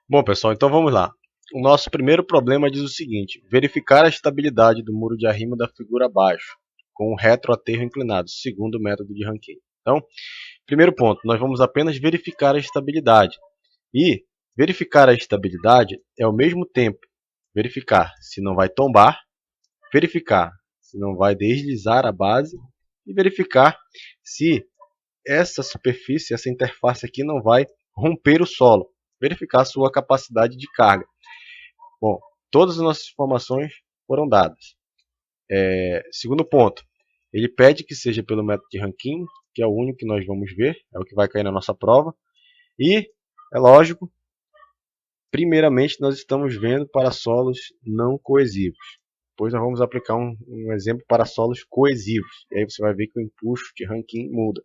Bom, pessoal, então vamos lá. O nosso primeiro problema diz o seguinte: verificar a estabilidade do muro de arrimo da figura abaixo, com o retroaterro inclinado, segundo o método de Rankine. Então, primeiro ponto, nós vamos apenas verificar a estabilidade. E verificar a estabilidade é ao mesmo tempo verificar se não vai tombar, verificar se não vai deslizar a base e verificar se essa superfície, essa interface aqui não vai romper o solo, verificar a sua capacidade de carga. Bom, todas as nossas informações foram dadas. Segundo ponto, ele pede que seja pelo método de Rankine, que é o único que nós vamos ver, é o que vai cair na nossa prova. E, é lógico, primeiramente nós estamos vendo para solos não coesivos. Depois nós vamos aplicar um exemplo para solos coesivos. E aí você vai ver que o empuxo de Rankine muda.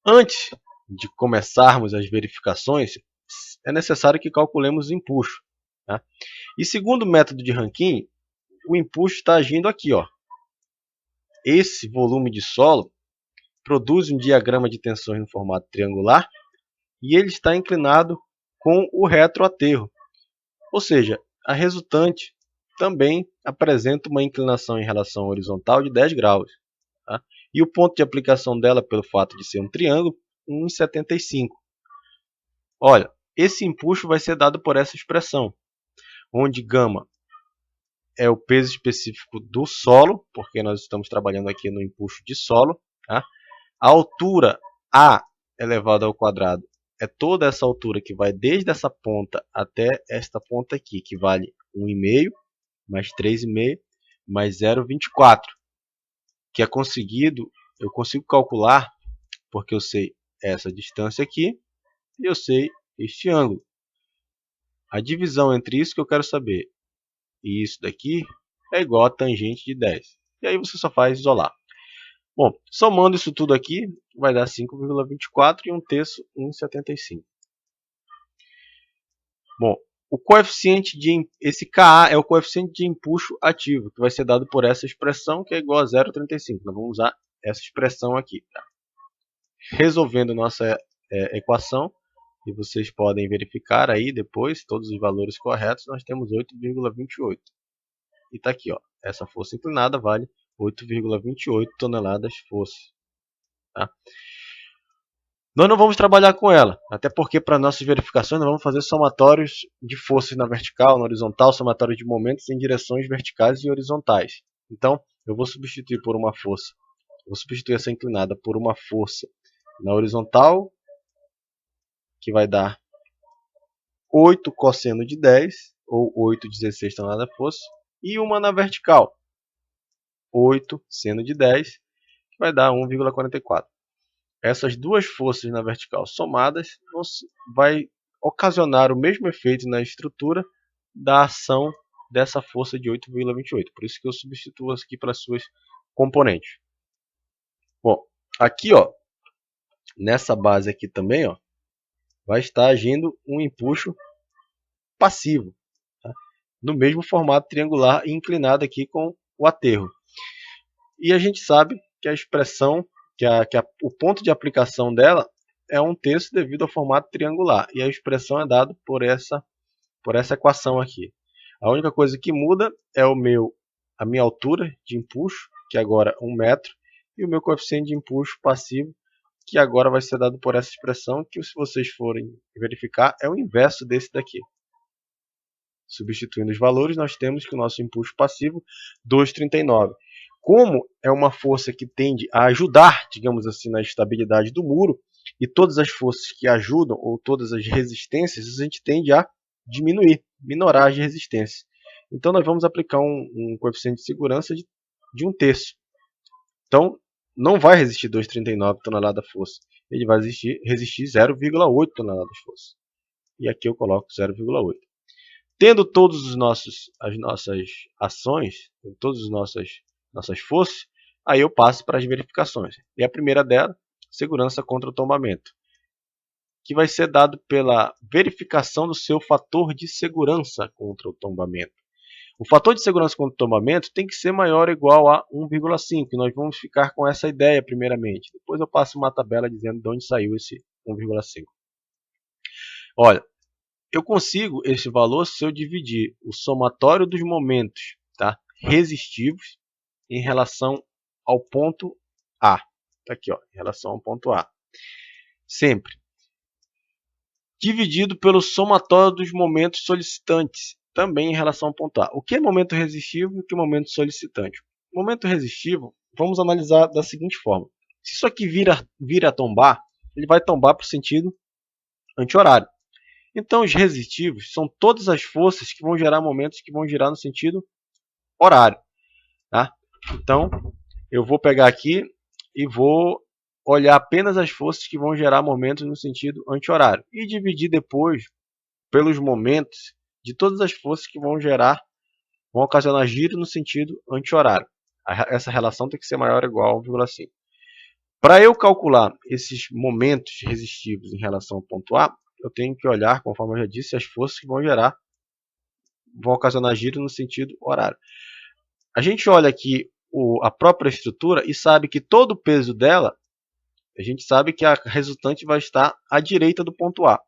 Antes de começarmos as verificações, é necessário que calculemos o empuxo. Tá? E segundo o método de Rankine, o empuxo está agindo aqui. Ó. Esse volume de solo produz um diagrama de tensões no formato triangular e ele está inclinado com o retroaterro. Ou seja, a resultante também apresenta uma inclinação em relação horizontal de 10 graus. Tá? E o ponto de aplicação dela, pelo fato de ser um triângulo, 1,75. Olha, esse empuxo vai ser dado por essa expressão, onde γ é o peso específico do solo, porque nós estamos trabalhando aqui no empuxo de solo. Tá? A altura A elevado ao quadrado é toda essa altura que vai desde essa ponta até esta ponta aqui, que vale 1,5 mais 3,5 mais 0,24, que é conseguido, eu consigo calcular porque eu sei essa distância aqui e eu sei este ângulo. A divisão entre isso que eu quero saber e isso daqui é igual a tangente de 10. E aí você só faz isolar. Bom, somando isso tudo aqui, vai dar 5,24 e 1/3, 1,75. Bom, o coeficiente esse Ka é o coeficiente de empuxo ativo, que vai ser dado por essa expressão, que é igual a 0,35. Nós vamos usar essa expressão aqui. Tá? Resolvendo nossa equação, e vocês podem verificar aí depois todos os valores corretos, nós temos 8,28. E está aqui, ó, essa força inclinada vale 8,28 toneladas força. Tá? Nós não vamos trabalhar com ela, até porque para nossas verificações nós vamos fazer somatórios de forças na vertical, na horizontal, somatórios de momentos em direções verticais e horizontais. Então, eu vou substituir por uma força, vou substituir essa inclinada por uma força na horizontal, que vai dar 8 cosseno de 10, ou 8,16 toneladas força, e uma na vertical, 8 seno de 10, que vai dar 1,44. Essas duas forças na vertical somadas vai ocasionar o mesmo efeito na estrutura da ação dessa força de 8,28. Por isso que eu substituo aqui para as suas componentes. Bom, aqui, ó, nessa base aqui também, ó, vai estar agindo um empuxo passivo, tá? No mesmo formato triangular e inclinado aqui com o aterro. E a gente sabe que a expressão, o ponto de aplicação dela é 1/3 devido ao formato triangular. E a expressão é dada por essa equação aqui. A única coisa que muda é a minha altura de empuxo, que agora é 1 metro, e o meu coeficiente de empuxo passivo, que agora vai ser dado por essa expressão, que se vocês forem verificar, é o inverso desse daqui. Substituindo os valores, nós temos que o nosso empuxo passivo, 2,39. Como é uma força que tende a ajudar, digamos assim, na estabilidade do muro, e todas as forças que ajudam, ou todas as resistências, a gente tende a diminuir, minorar as resistências. Então nós vamos aplicar um coeficiente de segurança de 1/3. Então não vai resistir 2,39 toneladas de força, ele vai resistir 0,8 toneladas de força. E aqui eu coloco 0,8. Tendo todas as nossas ações, todas as nossas forças, aí eu passo para as verificações. E a primeira dela, segurança contra o tombamento, que vai ser dado pela verificação do seu fator de segurança contra o tombamento. O fator de segurança contra o tombamento tem que ser maior ou igual a 1,5. Nós vamos ficar com essa ideia primeiramente. Depois eu passo uma tabela dizendo de onde saiu esse 1,5. Olha, eu consigo esse valor se eu dividir o somatório dos momentos, tá, resistivos em relação ao ponto A. Tá aqui, ó, em relação ao ponto A. Sempre. Dividido pelo somatório dos momentos solicitantes, também em relação ao ponto A. O que é momento resistivo e o que é momento solicitante? Momento resistivo, vamos analisar da seguinte forma. Se isso aqui vir a tombar, ele vai tombar para o sentido anti-horário. Então, os resistivos são todas as forças que vão gerar momentos que vão girar no sentido horário. Tá? Então, eu vou pegar aqui e vou olhar apenas as forças que vão gerar momentos no sentido anti-horário. E dividir depois pelos momentos de todas as forças que vão ocasionar giro no sentido anti-horário. Essa relação tem que ser maior ou igual a 1,5. Para eu calcular esses momentos resistivos em relação ao ponto A, eu tenho que olhar, conforme eu já disse, as forças que vão ocasionar giro no sentido horário. A gente olha aqui a própria estrutura e sabe que todo o peso dela, a gente sabe que a resultante vai estar à direita do ponto A.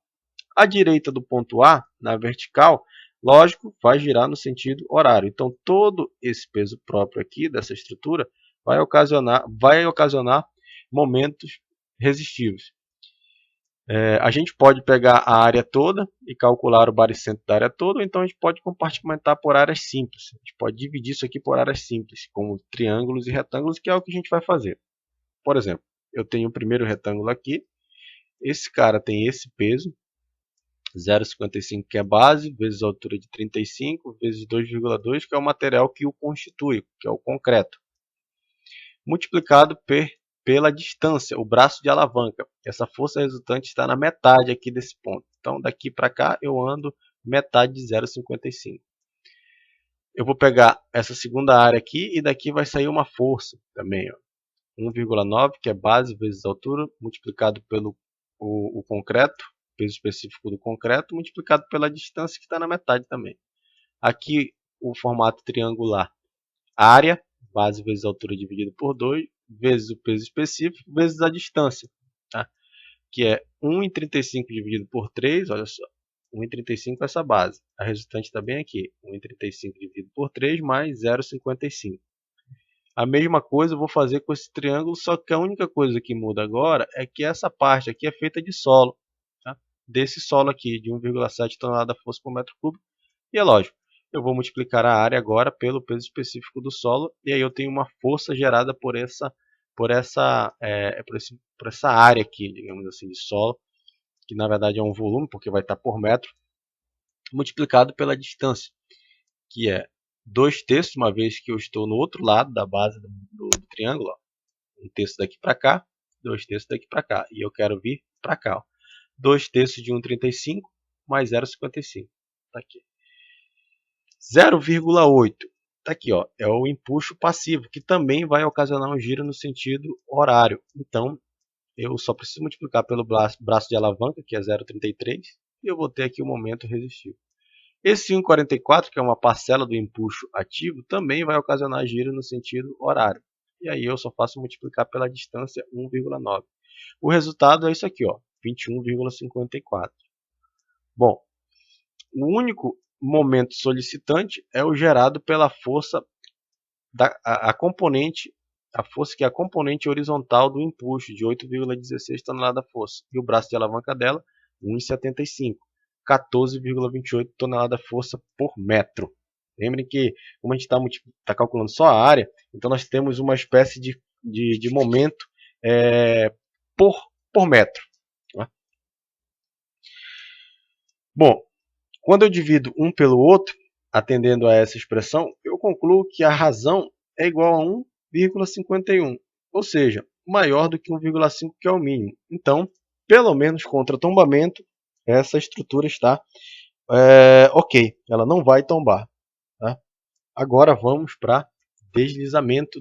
À direita do ponto A, na vertical, lógico, vai girar no sentido horário. Então, todo esse peso próprio aqui dessa estrutura vai ocasionar momentos resistivos. A gente pode pegar a área toda e calcular o baricentro da área toda, ou então a gente pode compartimentar por áreas simples. A gente pode dividir isso aqui por áreas simples, como triângulos e retângulos, que é o que a gente vai fazer. Por exemplo, eu tenho o primeiro retângulo aqui, esse cara tem esse peso, 0,55 que é base, vezes a altura de 35, vezes 2,2, que é o material que o constitui, que é o concreto, multiplicado pela distância, o braço de alavanca. Essa força resultante está na metade aqui desse ponto. Então, daqui para cá, eu ando metade de 0,55. Eu vou pegar essa segunda área aqui e daqui vai sair uma força também, 1,9, que é base vezes altura, multiplicado pelo o concreto, peso específico do concreto, multiplicado pela distância que está na metade também. Aqui, o formato triangular, área, base vezes altura dividido por 2, vezes o peso específico, vezes a distância, tá? Que é 1,35 dividido por 3, olha só, 1,35 é essa base. A resultante está bem aqui, 1,35 dividido por 3 mais 0,55. A mesma coisa eu vou fazer com esse triângulo, só que a única coisa que muda agora é que essa parte aqui é feita de solo, tá? Desse solo aqui, de 1,7 tonelada força por metro cúbico. E é lógico, eu vou multiplicar a área agora pelo peso específico do solo, e aí eu tenho uma força gerada por essa área aqui, digamos assim, de solo, que na verdade é um volume, porque vai estar por metro, multiplicado pela distância, que é 2/3, uma vez que eu estou no outro lado da base do triângulo, ó. 1/3 daqui para cá, 2/3 daqui para cá, e eu quero vir para cá, ó. 2/3 de 1,35 mais 0,55, tá aqui. 0,8, tá aqui, ó, é o empuxo passivo, que também vai ocasionar um giro no sentido horário. Então, eu só preciso multiplicar pelo braço de alavanca, que é 0,33, e eu vou ter aqui o momento resistivo. Esse 1,44, que é uma parcela do empuxo ativo, também vai ocasionar giro no sentido horário. E aí eu só faço multiplicar pela distância 1,9. O resultado é isso aqui, ó, 21,54. Bom, o único momento solicitante é o gerado pela força a força que é a componente horizontal do empuxo, de 8,16 toneladas-força, e o braço de alavanca dela, 1,75, 14,28 toneladas-força por metro. Lembrem que, como a gente está calculando só a área, então nós temos uma espécie de momento por metro. Tá? Bom, quando eu divido um pelo outro, atendendo a essa expressão, eu concluo que a razão é igual a 1,51, ou seja, maior do que 1,5, que é o mínimo. Então, pelo menos contra tombamento, essa estrutura está ok, ela não vai tombar. Tá? Agora vamos para deslizamento.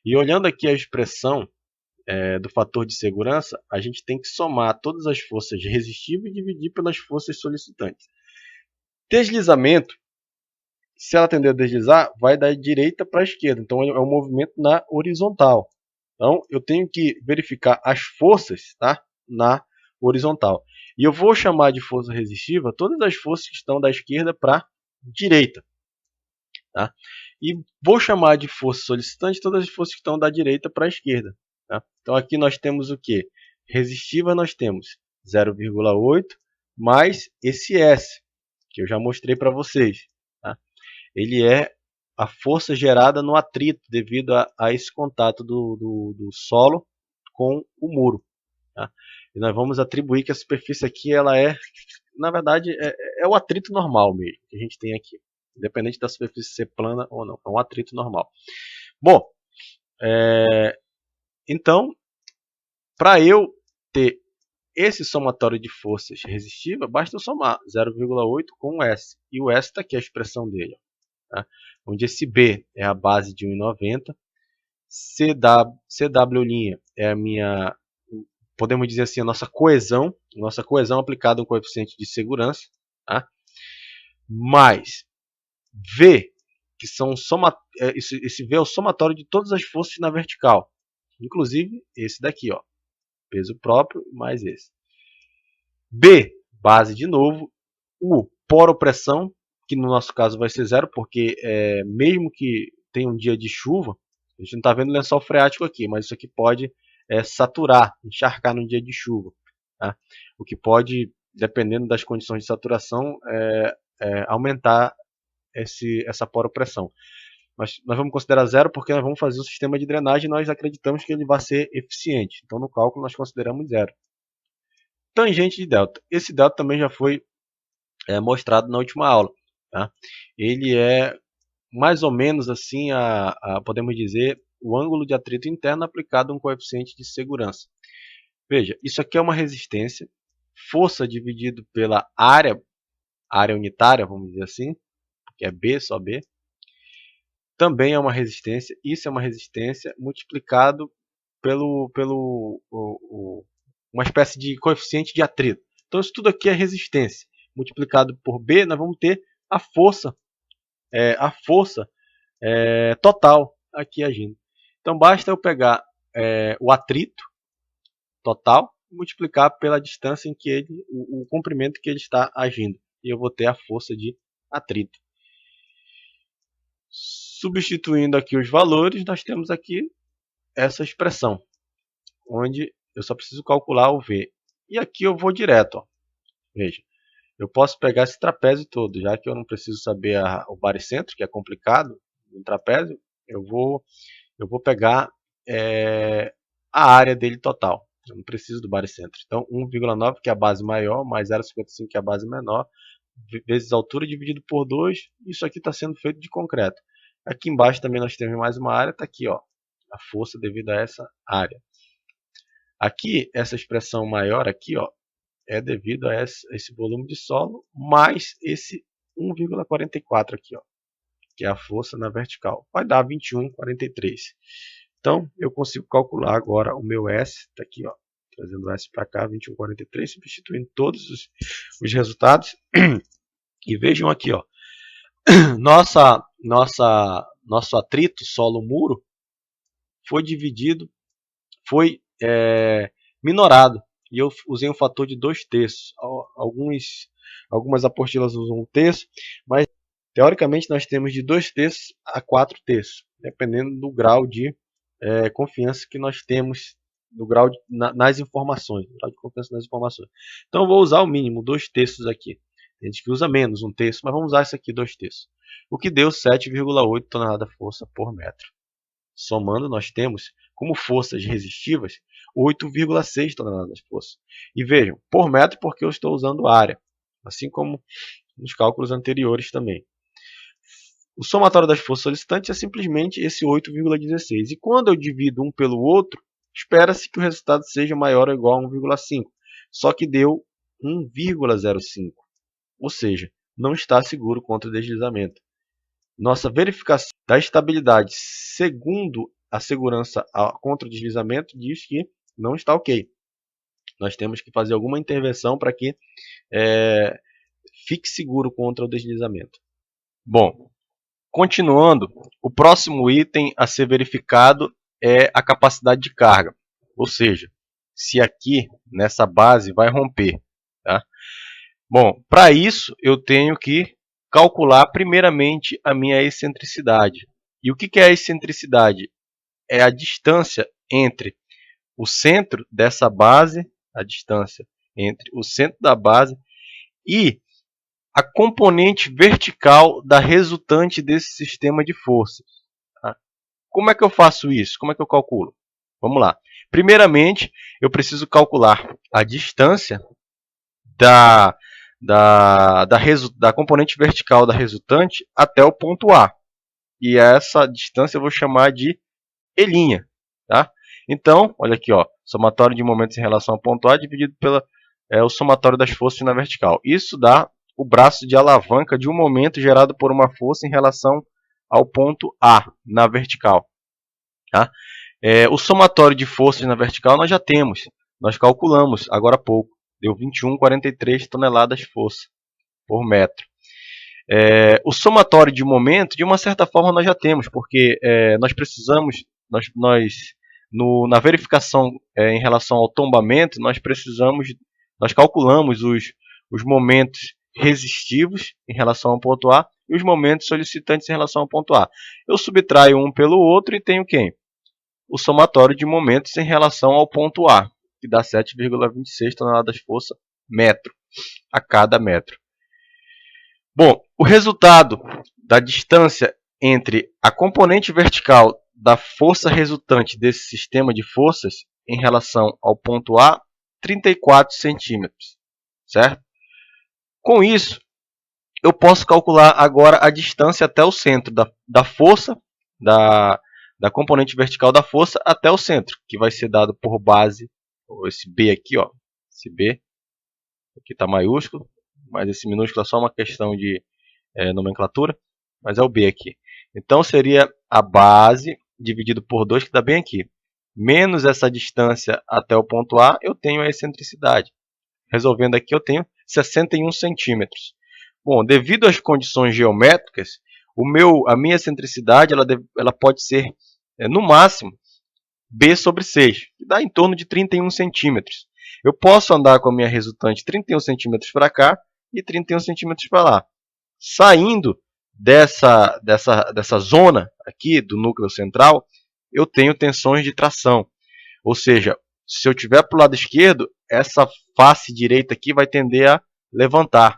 E olhando aqui a expressão do fator de segurança, a gente tem que somar todas as forças resistíveis e dividir pelas forças solicitantes. Deslizamento, se ela tender a deslizar, vai da direita para a esquerda. Então é um movimento na horizontal. Então eu tenho que verificar as forças, tá, na horizontal. E eu vou chamar de força resistiva todas as forças que estão da esquerda para a direita. Tá? E vou chamar de força solicitante todas as forças que estão da direita para a esquerda. Tá? Então aqui nós temos o que? Resistiva nós temos 0,8 mais esse S, que eu já mostrei para vocês. Tá? Ele é a força gerada no atrito devido a esse contato do solo com o muro. Tá? E nós vamos atribuir que a superfície aqui, ela é, na verdade, é o atrito normal mesmo que a gente tem aqui. Independente da superfície ser plana ou não. É um atrito normal. Bom, então, para eu ter esse somatório de forças resistiva, basta eu somar 0,8 com o S. E o S está aqui a expressão dele. Tá? Onde esse B é a base de 1,90. CW' é a minha, podemos dizer assim, a nossa coesão aplicada a um coeficiente de segurança. Tá? Mais V, que são esse V é o somatório de todas as forças na vertical, inclusive esse daqui, ó, peso próprio mais esse. B, base de novo. U, poropressão, que no nosso caso vai ser zero, porque mesmo que tenha um dia de chuva, a gente não está vendo lençol freático aqui, mas isso aqui pode saturar, encharcar no dia de chuva. Tá? O que pode, dependendo das condições de saturação, aumentar essa poropressão. Mas nós vamos considerar zero porque nós vamos fazer o sistema de drenagem e nós acreditamos que ele vai ser eficiente. Então no cálculo nós consideramos zero. Tangente de delta. Esse delta também já foi mostrado na última aula. Tá? Ele é mais ou menos assim, podemos dizer, o ângulo de atrito interno aplicado a um coeficiente de segurança. Veja, isso aqui é uma resistência, força dividido pela área unitária, vamos dizer assim, que é B, só B, também é uma resistência. Isso é uma resistência multiplicado uma espécie de coeficiente de atrito. Então isso tudo aqui é resistência. Multiplicado por B, nós vamos ter a força total aqui agindo. Então basta eu pegar o atrito total e multiplicar pela distância em que o comprimento que ele está agindo. E eu vou ter a força de atrito. Substituindo aqui os valores, nós temos aqui essa expressão, onde eu só preciso calcular o V. E aqui eu vou direto. Ó. Veja, eu posso pegar esse trapézio todo, já que eu não preciso saber o baricentro, que é complicado, no trapézio, eu vou pegar a área dele total. Eu não preciso do baricentro. Então, 1,9, que é a base maior, mais 0,55, que é a base menor, vezes a altura dividido por 2, isso aqui está sendo feito de concreto. Aqui embaixo também nós temos mais uma área, está aqui, ó, a força devido a essa área. Aqui, essa expressão maior aqui, ó, é devido a esse volume de solo, mais esse 1,44 aqui, ó, que é a força na vertical. Vai dar 21,43. Então, eu consigo calcular agora o meu S, está aqui, ó, trazendo o S para cá, 21,43, substituindo todos os resultados. E vejam aqui, ó, nosso atrito solo-muro foi dividido, foi minorado. E eu usei um fator de 2/3. Algumas apostilas usam 1/3, mas teoricamente nós temos de 2/3 a 4/3, dependendo do grau de confiança que nós temos, do grau nas informações, grau de confiança nas informações. Então eu vou usar o mínimo, 2/3 aqui. Tem gente que usa menos, 1/3, mas vamos usar isso aqui, 2/3. O que deu 7,8 toneladas força por metro. Somando, nós temos como forças resistivas 8,6 toneladas força. E vejam, por metro porque eu estou usando área, assim como nos cálculos anteriores também. O somatório das forças solicitantes é simplesmente esse 8,16. E quando eu divido um pelo outro, espera-se que o resultado seja maior ou igual a 1,5. Só que deu 1,05. Ou seja, não está seguro contra o deslizamento. Nossa verificação da estabilidade segundo a segurança contra o deslizamento diz que não está ok. Nós temos que fazer alguma intervenção para que fique seguro contra o deslizamento. Bom, continuando, o próximo item a ser verificado é a capacidade de carga. Ou seja, se aqui nessa base vai romper. Tá? Bom, para isso eu tenho que calcular primeiramente a minha excentricidade. E o que é a excentricidade? É a distância entre o centro dessa base, a distância entre o centro da base e a componente vertical da resultante desse sistema de forças. Tá? Como é que eu faço isso? Como é que eu calculo? Vamos lá. Primeiramente, eu preciso calcular a distância da componente vertical da resultante até o ponto A. E essa distância eu vou chamar de E'. Tá? Então, olha aqui, ó, somatório de momentos em relação ao ponto A dividido pelo o somatório das forças na vertical. Isso dá o braço de alavanca de um momento gerado por uma força em relação ao ponto A na vertical. Tá? O somatório de forças na vertical nós já temos, nós calculamos agora há pouco, deu 21,43 toneladas força por metro. O somatório de momento, de uma certa forma, nós já temos, porque nós precisamos, na verificação em relação ao tombamento, nós calculamos os momentos resistivos em relação ao ponto A e os momentos solicitantes em relação ao ponto A. Eu subtraio um pelo outro e tenho quem? O somatório de momentos em relação ao ponto A, que dá 7,26 toneladas força metro a cada metro. Bom, o resultado da distância entre a componente vertical da força resultante desse sistema de forças em relação ao ponto A, 34 centímetros, certo? Com isso, eu posso calcular agora a distância até o centro da força, da componente vertical da força até o centro, que vai ser dado por base, esse B aqui, ó, esse B, aqui está maiúsculo, mas esse minúsculo é só uma questão de nomenclatura, mas é o B aqui. Então seria a base dividido por 2, que dá bem aqui. Menos essa distância até o ponto A, eu tenho a excentricidade. Resolvendo aqui, eu tenho 61 centímetros. Bom, devido às condições geométricas, a minha excentricidade ela pode ser, no máximo, B sobre 6, que dá em torno de 31 centímetros. Eu posso andar com a minha resultante 31 centímetros para cá e 31 centímetros para lá. Saindo dessa zona aqui do núcleo central, eu tenho tensões de tração. Ou seja, se eu estiver para o lado esquerdo, essa face direita aqui vai tender a levantar.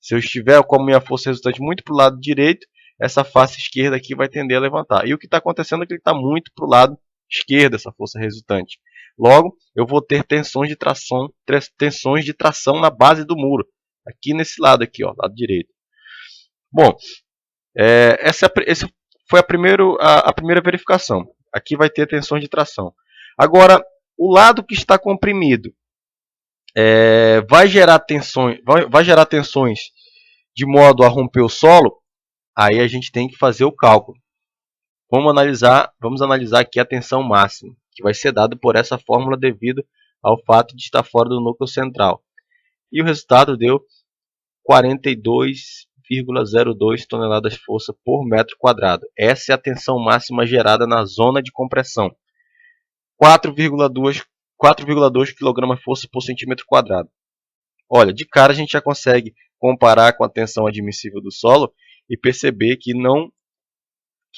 Se eu estiver com a minha força resultante muito para o lado direito, essa face esquerda aqui vai tender a levantar. E o que está acontecendo é que ele está muito para o lado esquerdo, essa força resultante. Logo, eu vou ter tensões de tração na base do muro. Aqui nesse lado aqui, ó, lado direito. Bom, essa foi a primeira verificação. Aqui vai ter tensões de tração. Agora, o lado que está comprimido vai gerar tensões de modo a romper o solo. Aí a gente tem que fazer o cálculo. Vamos analisar aqui a tensão máxima, que vai ser dada por essa fórmula devido ao fato de estar fora do núcleo central. E o resultado deu 42,02 toneladas força por metro quadrado. Essa é a tensão máxima gerada na zona de compressão. 4,2 kg força por centímetro quadrado. Olha, de cara a gente já consegue comparar com a tensão admissível do solo e perceber que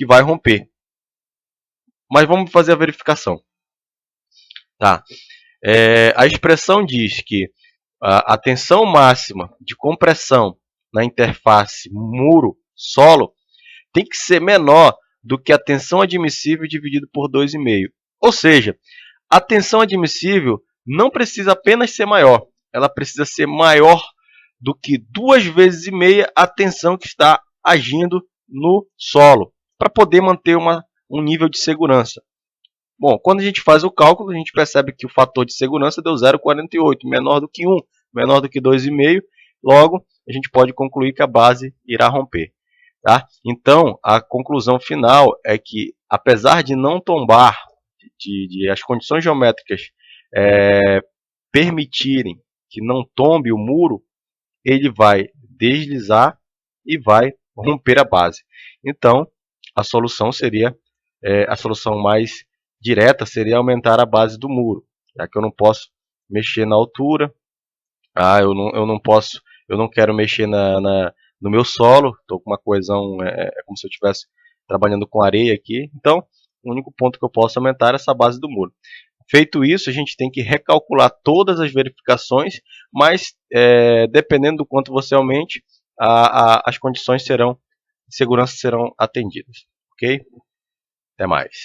vai romper. Mas vamos fazer a verificação. Tá. A expressão diz que a tensão máxima de compressão na interface muro-solo tem que ser menor do que a tensão admissível dividido por 2,5. Ou seja, a tensão admissível não precisa apenas ser maior, ela precisa ser maior do que 2,5 vezes a tensão que está agindo no solo, para poder manter um nível de segurança. Bom, quando a gente faz o cálculo, a gente percebe que o fator de segurança deu 0,48, menor do que 1, menor do que 2,5, logo a gente pode concluir que a base irá romper. Tá? Então, a conclusão final é que, apesar de não tombar, de as condições geométricas permitirem que não tombe o muro, ele vai deslizar e vai romper a base. Então, a solução a solução mais direta seria aumentar a base do muro, já que eu não posso mexer na altura, eu eu não quero mexer no meu solo, estou com uma coesão, é como se eu estivesse trabalhando com areia aqui. Então, o único ponto que eu posso aumentar é essa base do muro. Feito isso, a gente tem que recalcular todas as verificações, mas dependendo do quanto você aumente, as condições de segurança serão atendidas. Ok? Até mais.